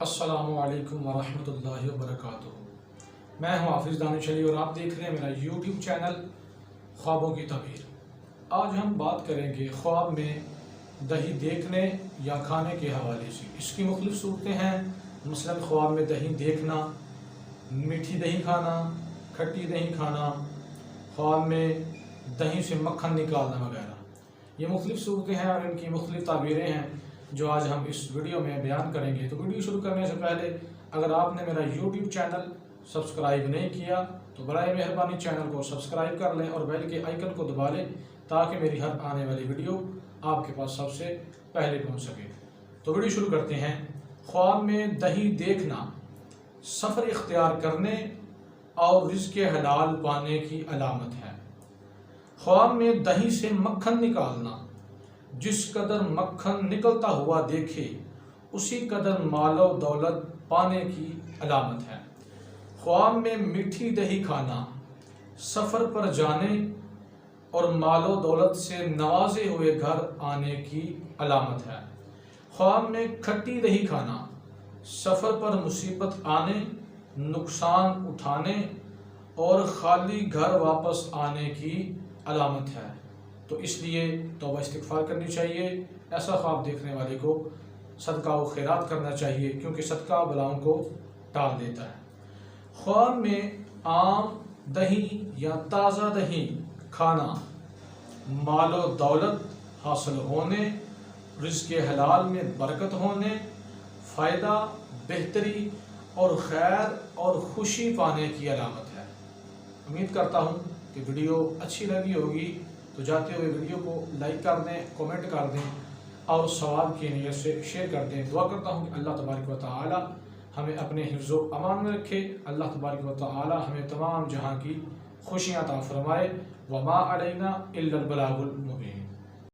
السلام علیکم ورحمۃ اللہ وبرکاتہ۔ میں ہوں حافظ دانش علی اور آپ دیکھ رہے ہیں میرا یوٹیوب چینل خوابوں کی تعبیر۔ آج ہم بات کریں گے خواب میں دہی دیکھنے یا کھانے کے حوالے سے۔ اس کی مختلف صورتیں ہیں، مثلا خواب میں دہی دیکھنا، میٹھی دہی کھانا، کھٹی دہی کھانا، خواب میں دہی سے مکھن نکالنا وغیرہ۔ یہ مختلف صورتیں ہیں اور ان کی مختلف تعبیریں ہیں جو آج ہم اس ویڈیو میں بیان کریں گے۔ تو ویڈیو شروع کرنے سے پہلے اگر آپ نے میرا یوٹیوب چینل سبسکرائب نہیں کیا تو برائے مہربانی چینل کو سبسکرائب کر لیں اور بیل کے آئیکن کو دبا لیں تاکہ میری ہر آنے والی ویڈیو آپ کے پاس سب سے پہلے پہنچ سکے۔ تو ویڈیو شروع کرتے ہیں۔ خواب میں دہی دیکھنا سفر اختیار کرنے اور رزق حلال پانے کی علامت ہے۔ خواب میں دہی سے مکھن نکالنا، جس قدر مکھن نکلتا ہوا دیکھے اسی قدر مال و دولت پانے کی علامت ہے۔ خواب میں میٹھی دہی کھانا سفر پر جانے اور مال و دولت سے نوازے ہوئے گھر آنے کی علامت ہے۔ خواب میں کھٹی دہی کھانا سفر پر مصیبت آنے، نقصان اٹھانے اور خالی گھر واپس آنے کی علامت ہے۔ تو اس لیے توبہ استغفار کرنی چاہیے۔ ایسا خواب دیکھنے والے کو صدقہ و خیرات کرنا چاہیے کیونکہ صدقہ بلاؤں کو ٹال دیتا ہے۔ خواب میں عام دہی یا تازہ دہی کھانا مال و دولت حاصل ہونے، رزق حلال میں برکت ہونے، فائدہ، بہتری اور خیر اور خوشی پانے کی علامت ہے۔ امید کرتا ہوں کہ ویڈیو اچھی لگی ہوگی تو جاتے ہوئے ویڈیو کو لائک کر دیں، کومنٹ کر دیں اور ثواب کی نیت سے شیئر کر دیں۔ دعا کرتا ہوں کہ اللہ تبارک و تعالی ہمیں اپنے حفظ و امان میں رکھے، اللہ تبارک و تعالی ہمیں تمام جہاں کی خوشیاں عطا فرمائے۔ وما علینا الا البلاغ المبین۔